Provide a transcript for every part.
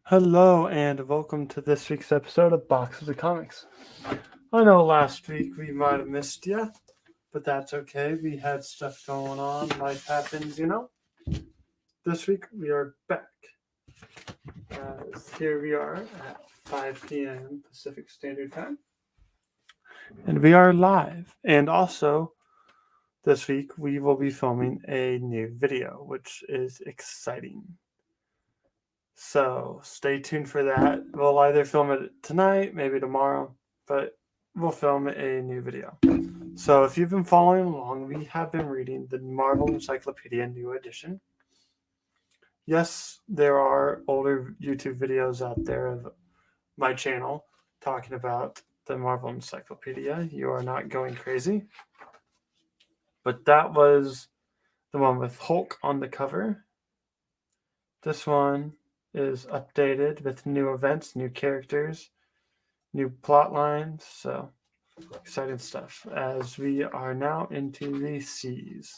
Hello and welcome to this week's episode of Boxes of Comics. I know last week we might have missed you, but that's okay. We had stuff going on. Life happens. This week we are back. Here we are at 5 p.m. Pacific Standard Time. And we are live. And also, this week we will be filming a new video, which is exciting. So stay tuned for that. We'll either film it tonight, maybe tomorrow, but we'll film a new video. So if you've been following along, we have been reading the Marvel Encyclopedia New Edition. Yes, there are older YouTube videos out there of my channel talking about the Marvel Encyclopedia. You are not going crazy. But that was the one with Hulk on the cover. This one is updated with new events, new characters, new plot lines. So exciting stuff as we are now into the seas.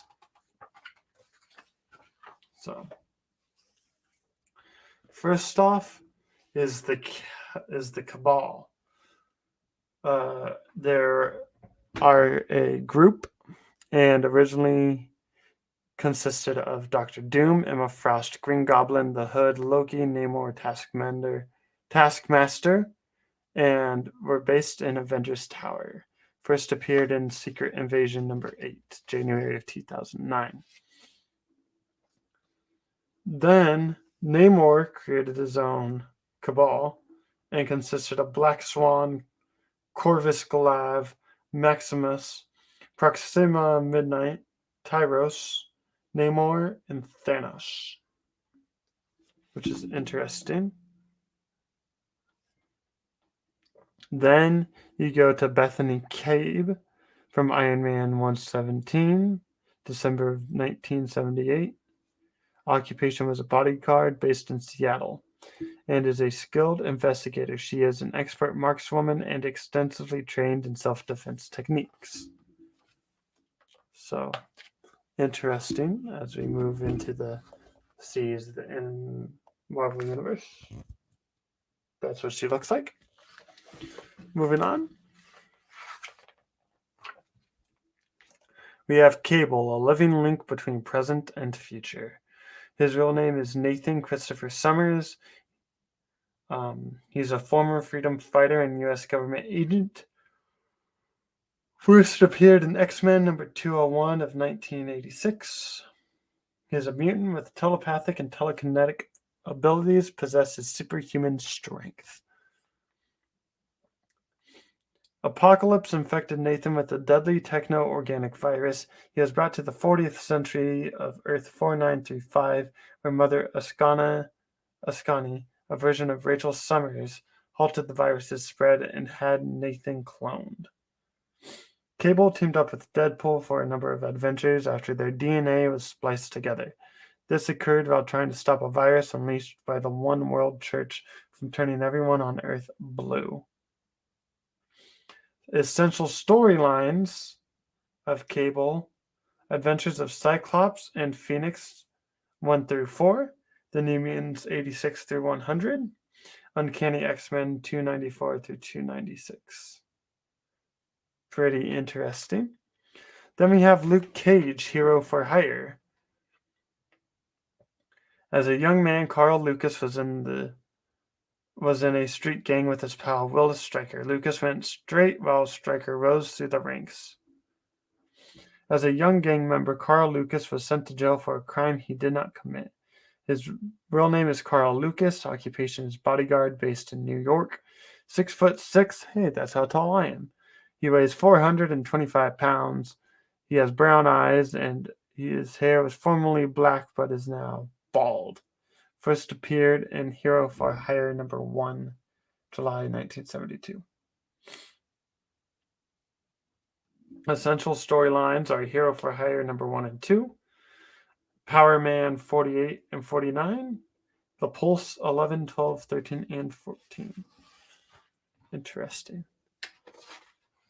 So first off is the Cabal. There are a group, and originally consisted of Doctor Doom, Emma Frost, Green Goblin, the Hood, Loki, Namor, Taskmaster, and were based in Avengers Tower. First appeared in Secret Invasion number 8, January of 2009. Then Namor created his own Cabal and consisted of Black Swan, Corvus Glaive, Maximus, Proxima Midnight, Tyros, Namor, and Thanos, which is interesting. Then you go to Bethany Cabe from Iron Man 117, December of 1978. Occupation was a bodyguard based in Seattle and is a skilled investigator. She is an expert markswoman and extensively trained in self-defense techniques. So interesting as we move into the seas in Marvel Universe. That's what she looks like. Moving on. We have Cable, a living link between present and future. His real name is Nathan Christopher Summers. He's a former freedom fighter and U.S. government agent. First appeared in X-Men number 201 of 1986. He is a mutant with telepathic and telekinetic abilities, possesses superhuman strength. Apocalypse infected Nathan with a deadly techno-organic virus. He was brought to the 40th century of Earth 4935, where Mother Ascani, a version of Rachel Summers, halted the virus's spread and had Nathan cloned. Cable teamed up with Deadpool for a number of adventures after their DNA was spliced together. This occurred while trying to stop a virus unleashed by the One World Church from turning everyone on Earth blue. Essential storylines of Cable: Adventures of Cyclops and Phoenix 1 through 4, The New Mutants 86 through 100, Uncanny X-Men 294 through 296. Pretty interesting. Then we have Luke Cage, Hero for Hire. As a young man, Carl Lucas was in a street gang with his pal Willis Stryker. Lucas went straight while Stryker rose through the ranks. As a young gang member, Carl Lucas was sent to jail for a crime he did not commit. His real name is Carl Lucas. Occupation is bodyguard, based in New York. 6'6". Hey, that's how tall I am. He weighs 425 pounds. He has brown eyes, and his hair was formerly black but is now bald. First appeared in Hero for Hire number 1, July 1972. Essential storylines are Hero for Hire number 1 and 2, Power Man 48 and 49, The Pulse 11, 12, 13, and 14. Interesting.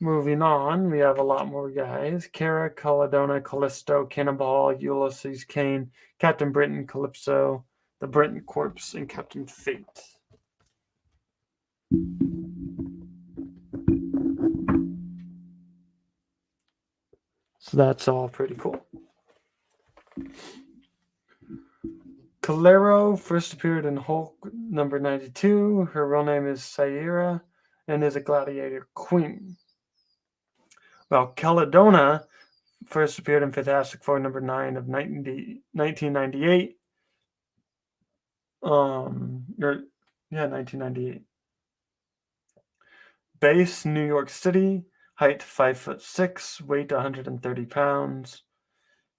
Moving on, we have a lot more guys. Kara, Caladona, Callisto, Cannonball, Ulysses, Kane, Captain Britain, Calypso, the Britain Corps, and Captain Fate. So that's all pretty cool. Calero first appeared in Hulk number 92. Her real name is Saira and is a gladiator queen. Well, Caledona first appeared in Fantastic Four number 9 of 1998. 1998. Base, New York City. Height 5'6", weight 130 pounds.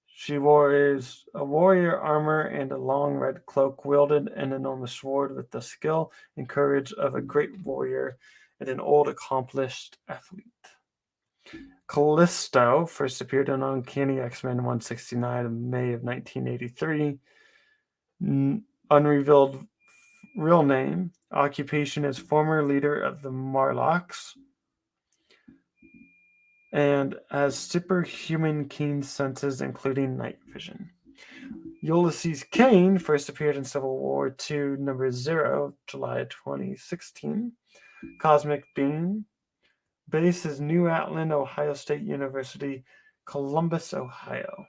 She wears a warrior armor and a long red cloak, wielded an enormous sword with the skill and courage of a great warrior and an old accomplished athlete. Callisto first appeared in Uncanny X-Men 169 in May of 1983. Unrevealed real name. Occupation is former leader of the Morlocks. And has superhuman keen senses, including night vision. Ulysses Kane first appeared in Civil War II, number 0, July 2016. Cosmic Being. Base is New Atland, Ohio State University, Columbus, Ohio.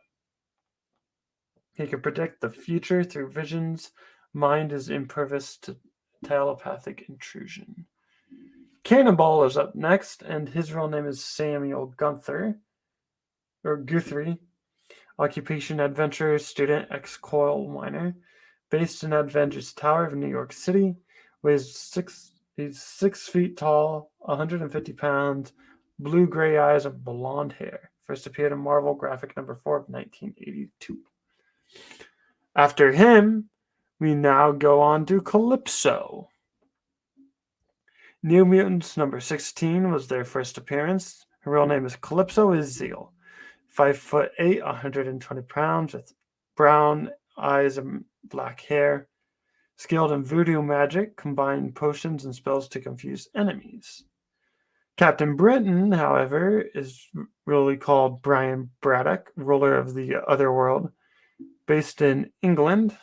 He can predict the future through visions. Mind is impervious to telepathic intrusion. Cannonball is up next, and his real name is Samuel Guthrie. Occupation adventurer, student, ex-coal miner. Based in Avengers Tower of New York City. He's 6 feet tall, 150 pounds, blue-gray eyes, and blonde hair. First appeared in Marvel Graphic number 4 of 1982. After him, we now go on to Calypso. New Mutants number 16 was their first appearance. Her real name is Calypso Izziel. 5'8", 120 pounds, with brown eyes and black hair. Skilled in voodoo magic, combined potions and spells to confuse enemies. Captain Britain, however, is really called Brian Braddock, ruler of the Otherworld, based in England.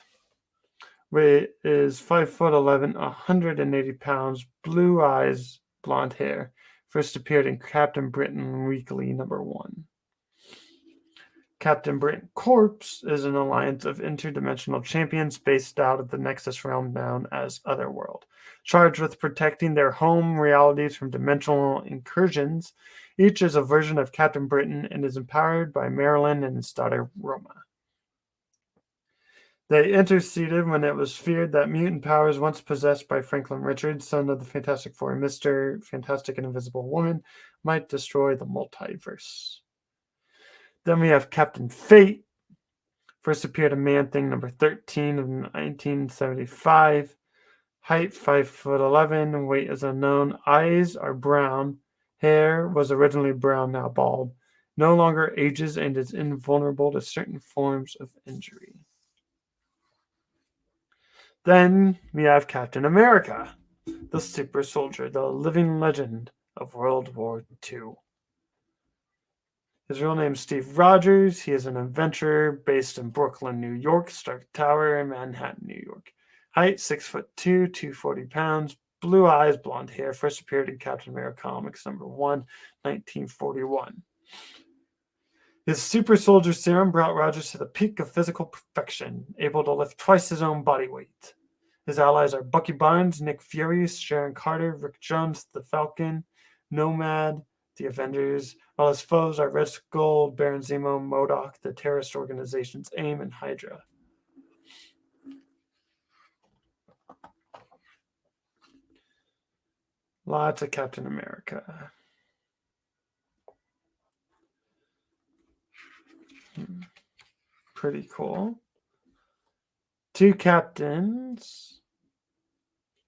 Weight is 5'11", 180 pounds, blue eyes, blonde hair. First appeared in Captain Britain Weekly number 1. Captain Britain Corps is an alliance of interdimensional champions based out of the Nexus realm known as Otherworld. Charged with protecting their home realities from dimensional incursions, each is a version of Captain Britain and is empowered by Marilyn and his daughter Roma. They interceded when it was feared that mutant powers once possessed by Franklin Richards, son of the Fantastic Four, Mr. Fantastic and Invisible Woman, might destroy the multiverse. Then we have Captain Fate. First appeared in Man-Thing number 13 of 1975. Height 5'11", weight is unknown. Eyes are brown. Hair was originally brown, now bald. No longer ages and is invulnerable to certain forms of injury. Then we have Captain America, the super soldier, the living legend of World War II. His real name is Steve Rogers. He is an adventurer based in Brooklyn, New York, Stark Tower, and Manhattan, New York. Height 6'2", 240 pounds, blue eyes, blonde hair. First appeared in Captain America Comics number 1, 1941. His super soldier serum brought Rogers to the peak of physical perfection, able to lift twice his own body weight. His allies are Bucky Barnes, Nick Fury, Sharon Carter, Rick Jones, the Falcon, Nomad, the Avengers, while his foes are Red Skull, Baron Zemo, MODOK, the terrorist organizations AIM, and Hydra. Lots of Captain America. Pretty cool. 2 captains.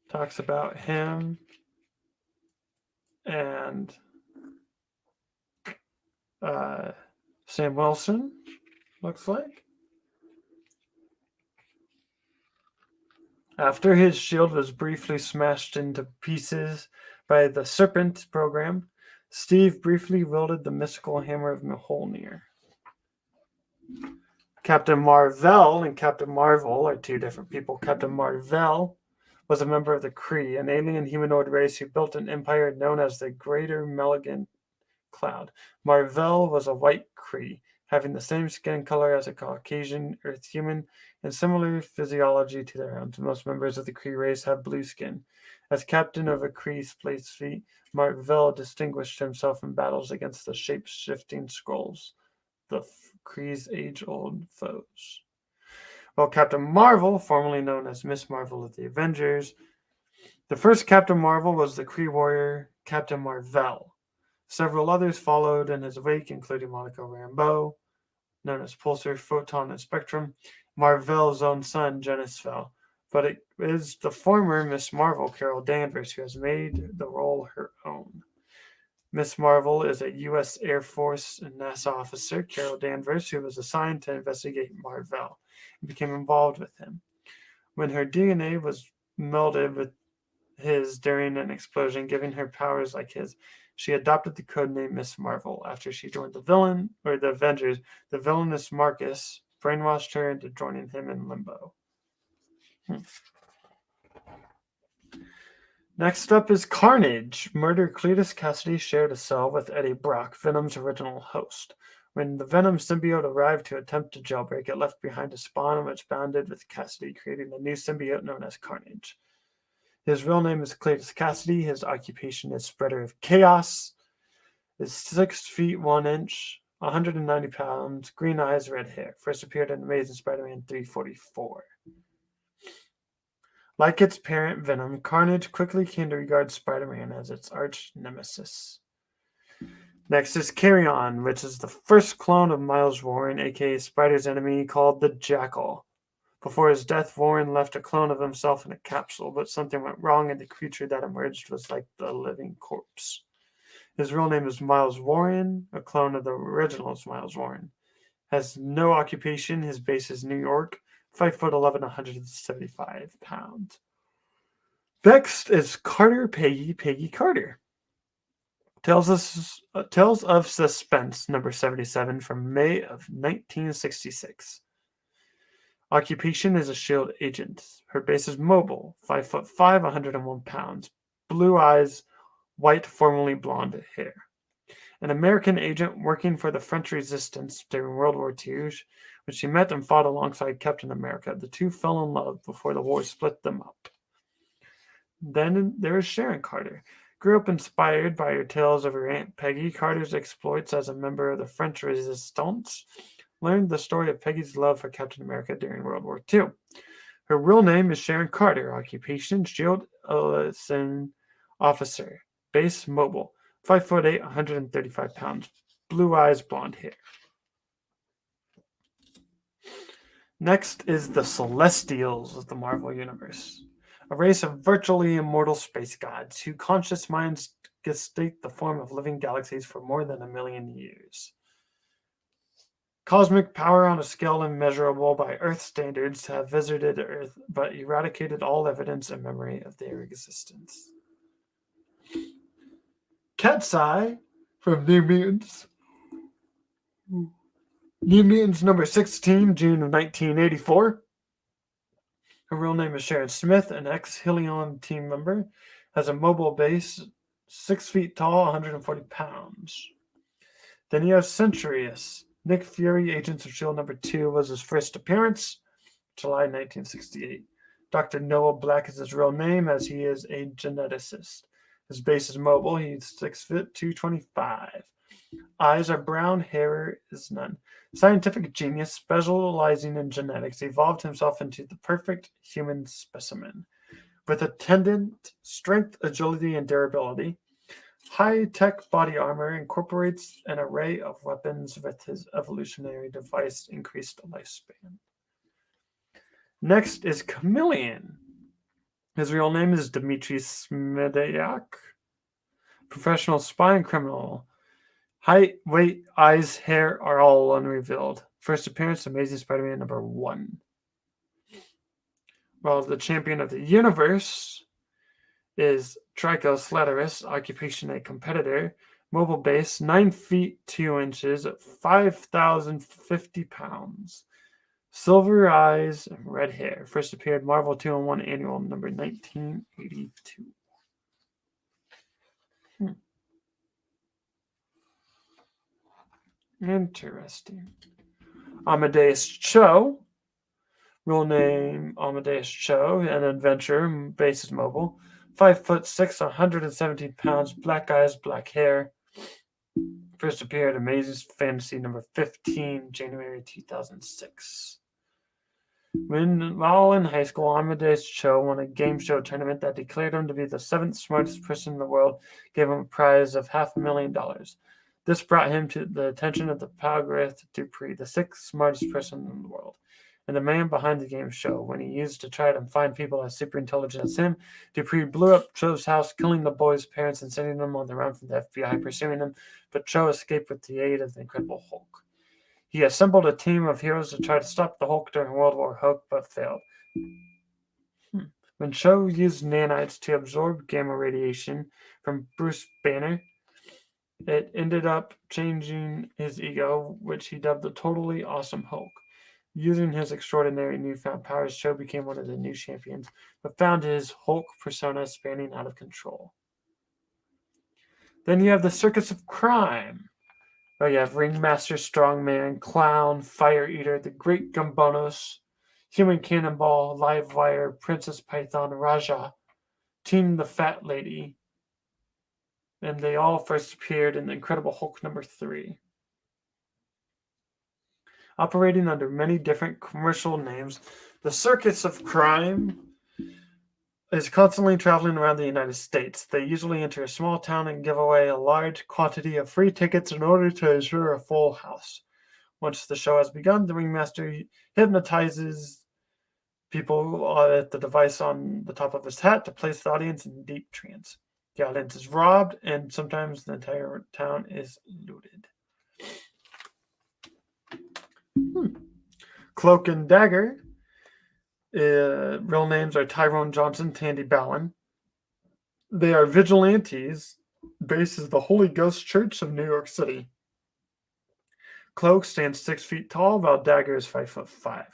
Talks about him and Sam Wilson, looks like. After his shield was briefly smashed into pieces by the Serpent program, Steve briefly wielded the mystical hammer of Mjolnir. Captain Marvel and Captain Marvel are two different people. Captain Marvel was a member of the Kree, an alien humanoid race who built an empire known as the Greater Malignant Cloud. Marvel was a white Kree, having the same skin color as a Caucasian Earth human and similar physiology to their own. Most members of the Kree race have blue skin. As captain of a Kree space fleet, Marvel distinguished himself in battles against the shape-shifting Skrulls, the Kree's age-old foes. While Captain Marvel, formerly known as Miss Marvel of the Avengers, the first Captain Marvel was the Kree warrior Captain Marvel. Several others followed in his wake, including Monica Rambeau, known as Pulsar, Photon, and Spectrum, Marvel's own son, Genisfell. But it is the former Miss Marvel, Carol Danvers, who has made the role her own. Miss Marvel is a U.S. Air Force and NASA officer, Carol Danvers, who was assigned to investigate Marvel and became involved with him. When her DNA was melded with his during an explosion, giving her powers like his, she adopted the codename Miss Marvel. After she joined the Avengers, the villainous Marcus brainwashed her into joining him in Limbo. Next up is Carnage. Murder Cletus Cassidy shared a cell with Eddie Brock, Venom's original host. When the Venom symbiote arrived to attempt to jailbreak, it left behind a spawn which bonded with Cassidy, creating a new symbiote known as Carnage. His real name is Cletus Cassidy. His occupation is spreader of chaos. Is 6 feet 1 inch, 190 pounds, green eyes, red hair. First appeared in Amazing Spider-Man 344. Like its parent Venom, Carnage quickly came to regard Spider-Man as its arch nemesis. Next is Carrion, which is the first clone of Miles Warren, aka Spider's enemy, called the Jackal. Before his death, Warren left a clone of himself in a capsule, but something went wrong and the creature that emerged was like the living corpse. His real name is Miles Warren, a clone of the original Miles Warren. Has no occupation. His base is New York, 5'11", 175 pounds. Next is Carter Peggy Carter. Tales of Suspense, number 77 from May of 1966. Occupation is a S.H.I.E.L.D. agent. Her base is mobile, 5'5", 101 pounds. Blue eyes, white, formerly blonde hair. An American agent working for the French resistance during World War II, when she met and fought alongside Captain America. The two fell in love before the war split them up. Then there is Sharon Carter. Grew up inspired by her tales of her Aunt Peggy, Carter's exploits as a member of the French resistance. Learned the story of Peggy's love for Captain America during World War II. Her real name is Sharon Carter. Occupation, S.H.I.E.L.D. liaison officer. Base, mobile. 5'8", 135 pounds. Blue eyes, blonde hair. Next is the Celestials of the Marvel Universe. A race of virtually immortal space gods whose conscious minds gestate the form of living galaxies for more than 1 million years. Cosmic power on a scale immeasurable by Earth standards have visited Earth, but eradicated all evidence and memory of their existence. Cat's Eye from New Mutants. New Mutants number 16, June of 1984. Her real name is Sharon Smith, an ex-Helion team member. Has a mobile base, 6 feet tall, 140 pounds. Then you have Centurious. Nick Fury, Agents of S.H.I.E.L.D. number 2 was his first appearance, July 1968. Dr. Noah Black is his real name, as he is a geneticist. His base is mobile. He's 6 foot 225. Eyes are brown, hair is none. Scientific genius specializing in genetics, evolved himself into the perfect human specimen. With attendant strength, agility, and durability, high-tech body armor incorporates an array of weapons with his evolutionary device increased lifespan. Next is Chameleon. His real name is Dmitry Smedyak. Professional spy and criminal. Height, weight, eyes, hair are all unrevealed. First appearance, Amazing Spider-Man number 1. Well, the champion of the universe is Trichos Laterus, occupation a competitor, mobile base, 9 feet 2 inches, 5,050 pounds. Silver eyes and red hair. First appeared Marvel 2-in-1 Annual number 1982. Interesting. Amadeus Cho. Real name Amadeus Cho, an adventurer, base is mobile. 5'6", 117 pounds, black eyes, black hair. First appeared Amazing Fantasy number 15, January 2006. While in high school, Amadeus Cho won a game show tournament that declared him to be the 7th smartest person in the world, gave him a prize of $500,000. This brought him to the attention of the Palgrave Dupree, the 6th smartest person in the world, and the man behind the game show. When he used to try to find people as super intelligent as him, Dupree blew up Cho's house, killing the boy's parents and sending them on the run from the FBI pursuing him, but Cho escaped with the aid of the Incredible Hulk. He assembled a team of heroes to try to stop the Hulk during World War Hulk, but failed. When Cho used nanites to absorb gamma radiation from Bruce Banner, it ended up changing his ego, which he dubbed the Totally Awesome Hulk. Using his extraordinary newfound powers, Cho became one of the new champions, but found his Hulk persona spanning out of control. Then you have the Circus of Crime. You have Ringmaster Strongman, Clown, Fire Eater, the Great Gumbonos, Human Cannonball, Livewire, Princess Python, Raja, Teen the Fat Lady, and they all first appeared in The Incredible Hulk number 3. Operating under many different commercial names, the Circus of Crime is constantly traveling around the United States. They usually enter a small town and give away a large quantity of free tickets in order to ensure a full house. Once the show has begun, the ringmaster hypnotizes people at the device on the top of his hat to place the audience in deep trance. The audience is robbed, and sometimes the entire town is looted. Cloak and Dagger. Real names are Tyrone Johnson, Tandy Ballin. They are vigilantes. Base is the Holy Ghost Church of New York City. Cloak stands 6 feet tall, while Dagger is 5'5".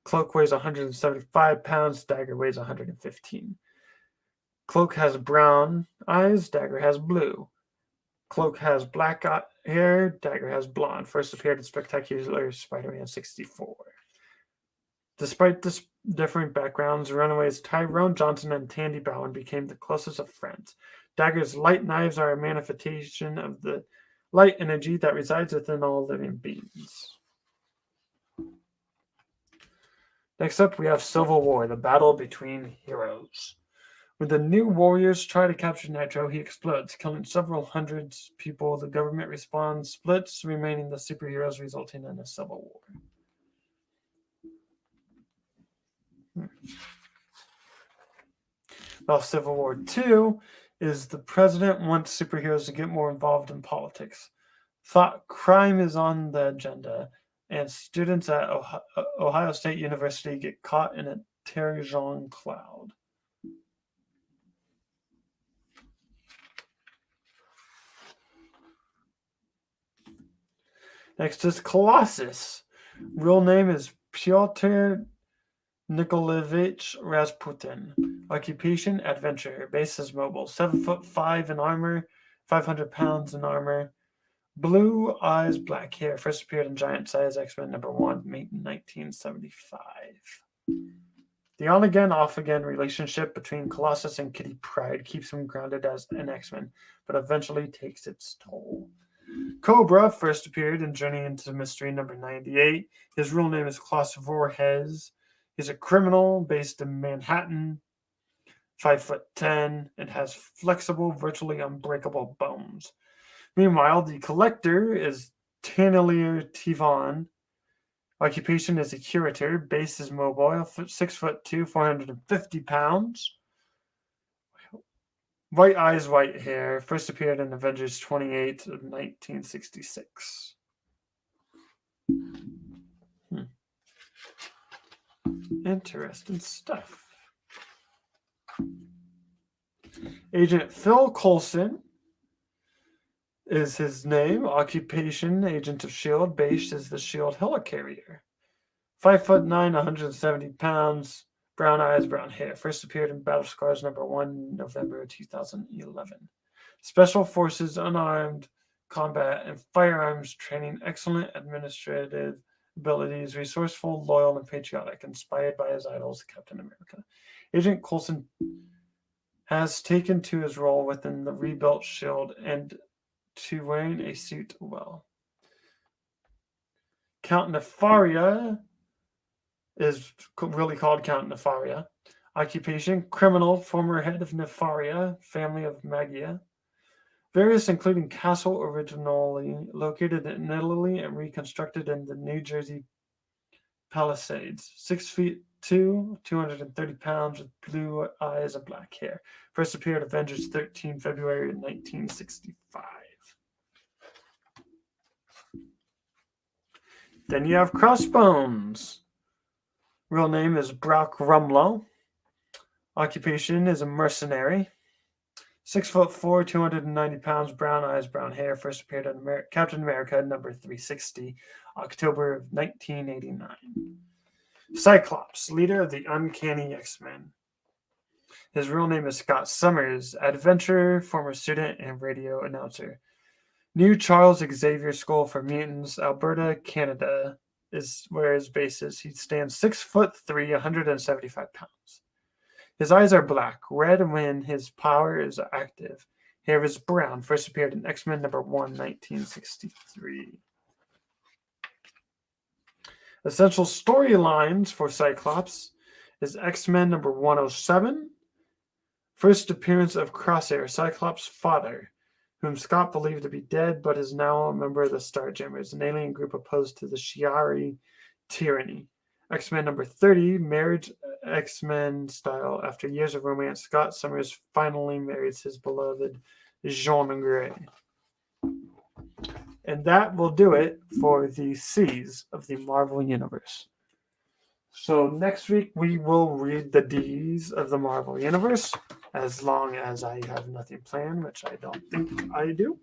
Cloak weighs 175 pounds. Dagger weighs 115. Cloak has brown eyes. Dagger has blue. Cloak has black hair. Dagger has blonde. First appeared in Spectacular Spider-Man 64. Despite this different backgrounds, runaways Tyrone Johnson and Tandy Bowen became the closest of friends. Dagger's light knives are a manifestation of the light energy that resides within all living beings. Next up, we have Civil War, the battle between heroes. When the new warriors try to capture Nitro, he explodes, killing several hundred people. The government responds, splits, remaining the superheroes, resulting in a civil war. While Civil War II is the president wants superheroes to get more involved in politics. Thought crime is on the agenda, and students at Ohio State University get caught in a Terrigen cloud. Next is Colossus. Real name is Pyotr Nikolaevich Rasputin. Occupation, adventurer. Base is mobile. 7'5" in armor, 500 pounds in armor. Blue eyes, black hair. First appeared in Giant Size X-Men number 1, made in 1975. The on-again, off-again relationship between Colossus and Kitty Pryde keeps him grounded as an X-Men, but eventually takes its toll. Cobra first appeared in Journey into Mystery number 98. His real name is Klaus Voorhees. He's a criminal based in Manhattan, 5'10", and has flexible, virtually unbreakable bones. Meanwhile, the Collector is Tanelier Tivon. Occupation is a curator. Base is mobile, 6'2", 450 pounds. White eyes, white hair. First appeared in Avengers 28 of 1966. Interesting stuff. Agent Phil Coulson is his name. Occupation, Agent of S.H.I.E.L.D. Base is the S.H.I.E.L.D. helicarrier. 5'9", 170 pounds, brown eyes, brown hair. First appeared in Battle Scars #1, November 2011. Special Forces, unarmed combat and firearms training, excellent administrative abilities, resourceful, loyal, and patriotic, inspired by his idols, Captain America. Agent Coulson has taken to his role within the rebuilt Shield and to wearing a suit well. Count Nefaria is really called Count Nefaria. Occupation, criminal, former head of Nefaria, family of Magia. Various including castle originally located in Italy and reconstructed in the New Jersey Palisades. 6'2", 230 pounds, with blue eyes and black hair. First appeared Avengers 13, February 1965. Then you have Crossbones. Real name is Brock Rumlow. Occupation is a mercenary. 6'4", 290 pounds, brown eyes, brown hair. First appeared on Captain America number 360, October of 1989. Cyclops, leader of the Uncanny X-Men. His real name is Scott Summers, adventurer, former student, and radio announcer. New Charles Xavier School for Mutants, Alberta, Canada, is where his base is. He stands 6'3", 175 pounds. His eyes are black, red when his power is active. Hair is brown. First appeared in X-Men #1, 1963. Essential storylines for Cyclops is X-Men #107. First appearance of Crosshair, Cyclops' father, whom Scott believed to be dead, but is now a member of the Starjammers, an alien group opposed to the Shi'ari tyranny. X-Men #30, marriage X-Men style. After years of romance, Scott Summers finally marries his beloved Jean Grey. And that will do it for the C's of the Marvel Universe. So next week we will read the D's of the Marvel Universe, as long as I have nothing planned, which I don't think I do.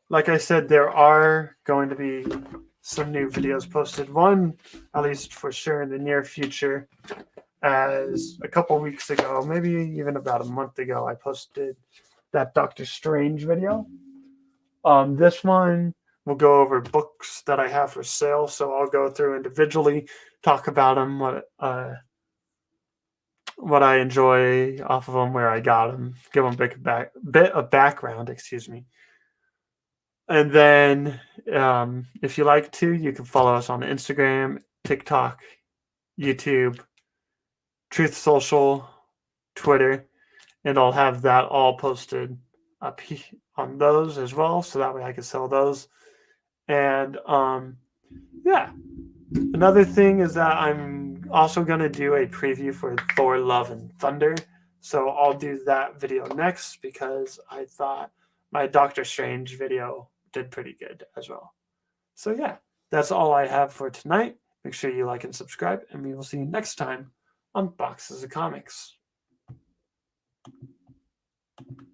Like I said, there are going to be some new videos posted. One, at least for sure, in the near future, as a couple weeks ago, maybe even about a month ago, I posted that Doctor Strange video. This one will go over books that I have for sale, so I'll go through individually, talk about them, what I enjoy off of them, where I got them, give them a bit of background, And then, if you like to, you can follow us on Instagram, TikTok, YouTube, Truth Social, Twitter, and I'll have that all posted up on those as well, so that way I can sell those. And yeah, another thing is that I'm also going to do a preview for Thor: Love and Thunder, so I'll do that video next because I thought my Doctor Strange video did pretty good as well. So yeah, that's all I have for tonight. Make sure you like and subscribe, and we will see you next time on Boxes of Comics.